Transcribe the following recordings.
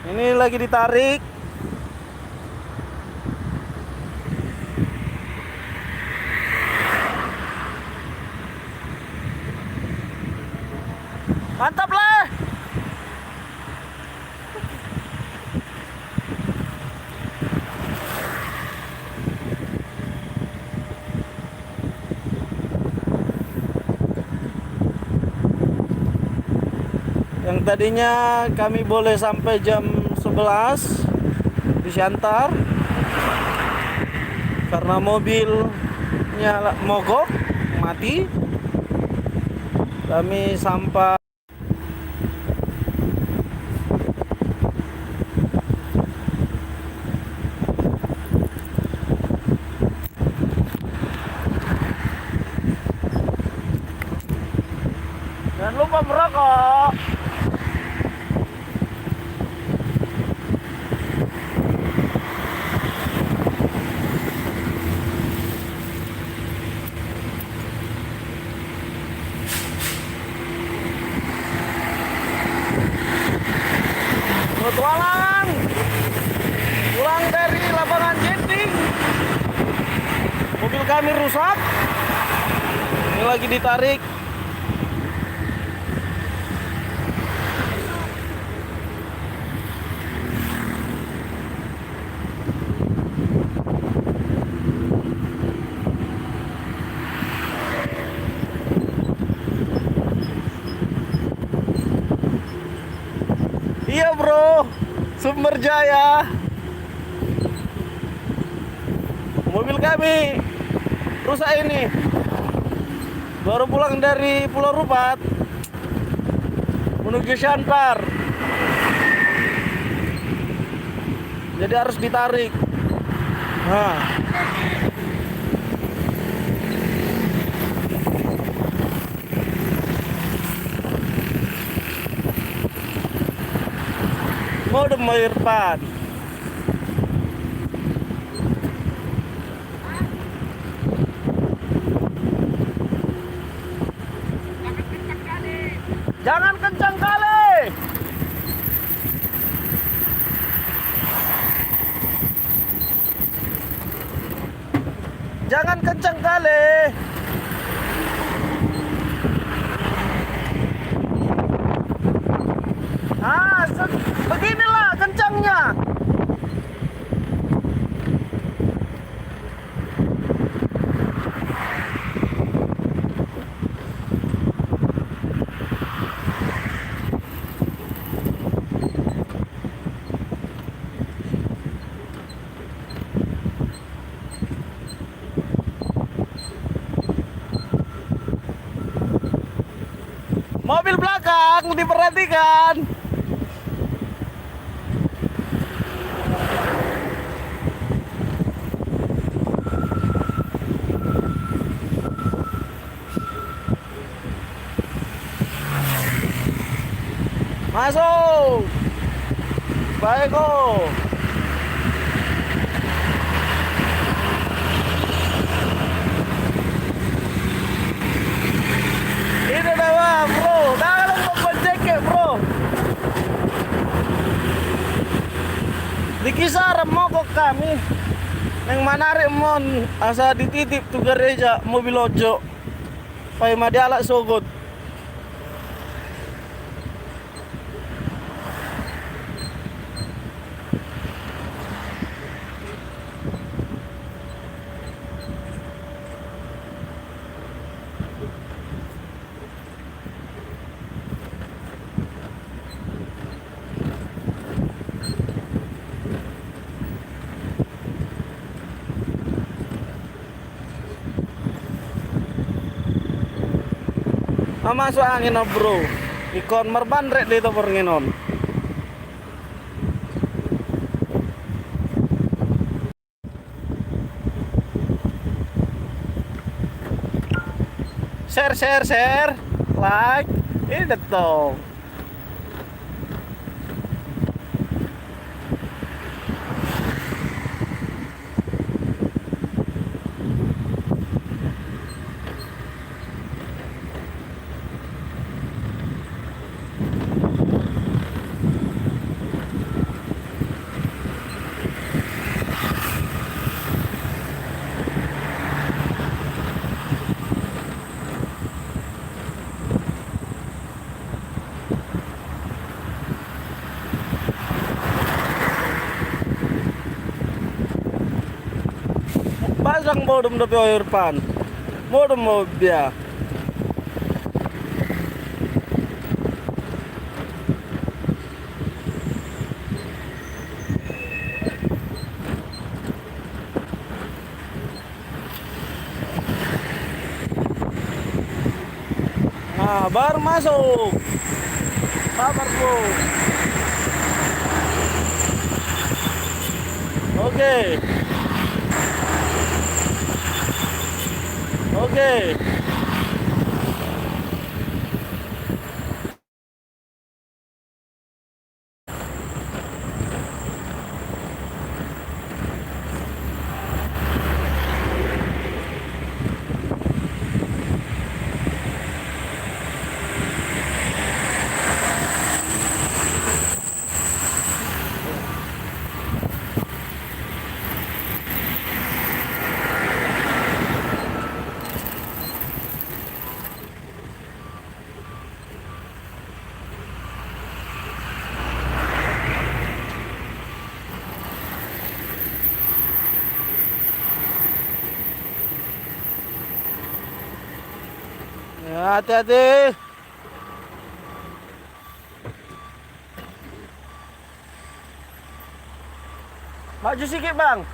Ini lagi ditarik. Mantap lah. Yang tadinya kami boleh sampai jam 11 di Siantar, karena mobilnya mogok mati, kami sampai jangan lupa merokok. Petualangan pulang dari lapangan jetting, mobil kami rusak. Ini lagi ditarik. Iya bro, Sumber Jaya. Mobil kami rusak ini. Baru pulang dari Pulau Rupat menuju Siantar, jadi harus ditarik. Nah, mode Irfan. Jangan kencang kali. Jangan kencang kali. Beginilah kencangnya. Mobil belakang diperhatikan. Masuk. Baik kok. Ini nama bro, dalam pojek bro. Dikisar mogok kami. Neng manarik mon asa dititip tu gereja mobil ojo. Pai madialak sogot. Masuk angin bro, ikon merbandrek di itu perenginon. Share, like, ini detong. Kadang bodom na piyo Irfan. Bodom mo biya. Baru masuk. Sabar bro. Oke. Oke. Ya, hati-hati. Maju sikit bang.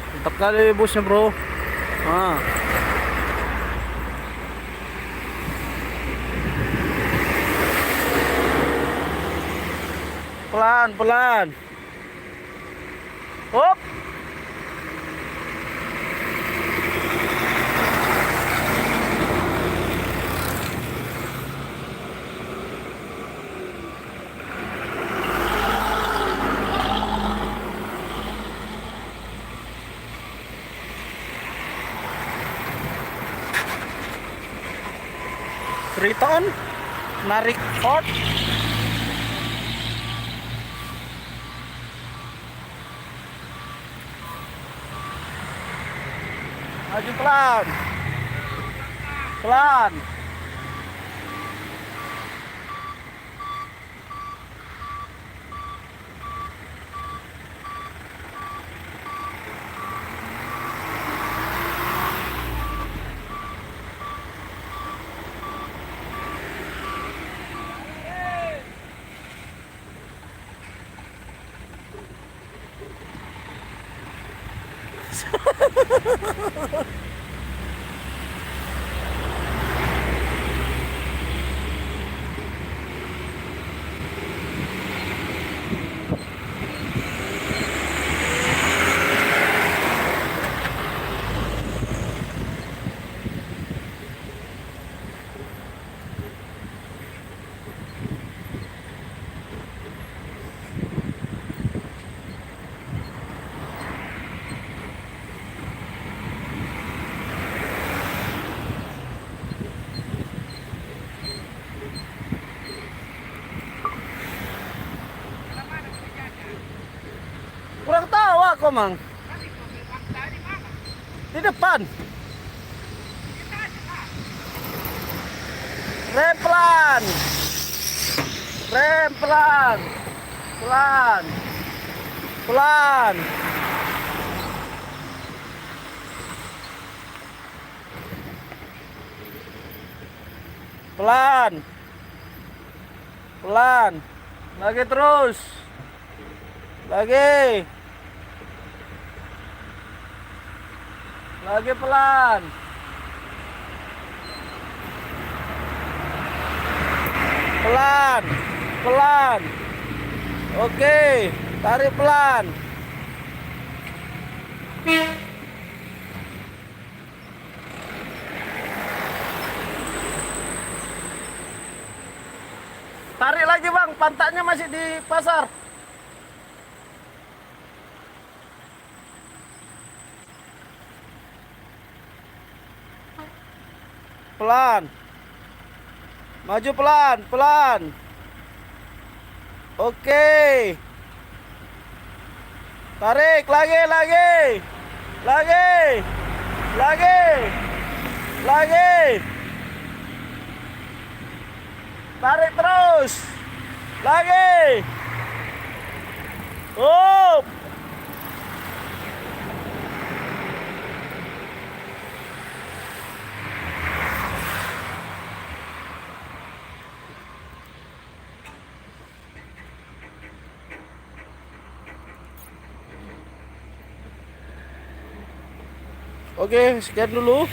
Mantap kali busnya bro. Ah. Pelan-pelan. Hop. Triton narik Ford. Maju pelan. Pelan. Kurang tahu aku mang. Di depan. Rem pelan. Rem pelan. Pelan. Pelan. Pelan. Pelan. Lagi terus. Lagi. Lagi pelan. Pelan. Pelan. Oke, tarik pelan. Tarik lagi bang, pantatnya masih di pasar. Pelan. Maju pelan, pelan. Oke. Tarik lagi, lagi. Lagi. Lagi. Lagi. Tarik terus. Lagi. Up. Oke, sekian dulu.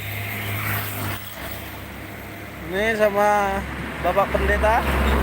Ini sama Bapak Pendeta.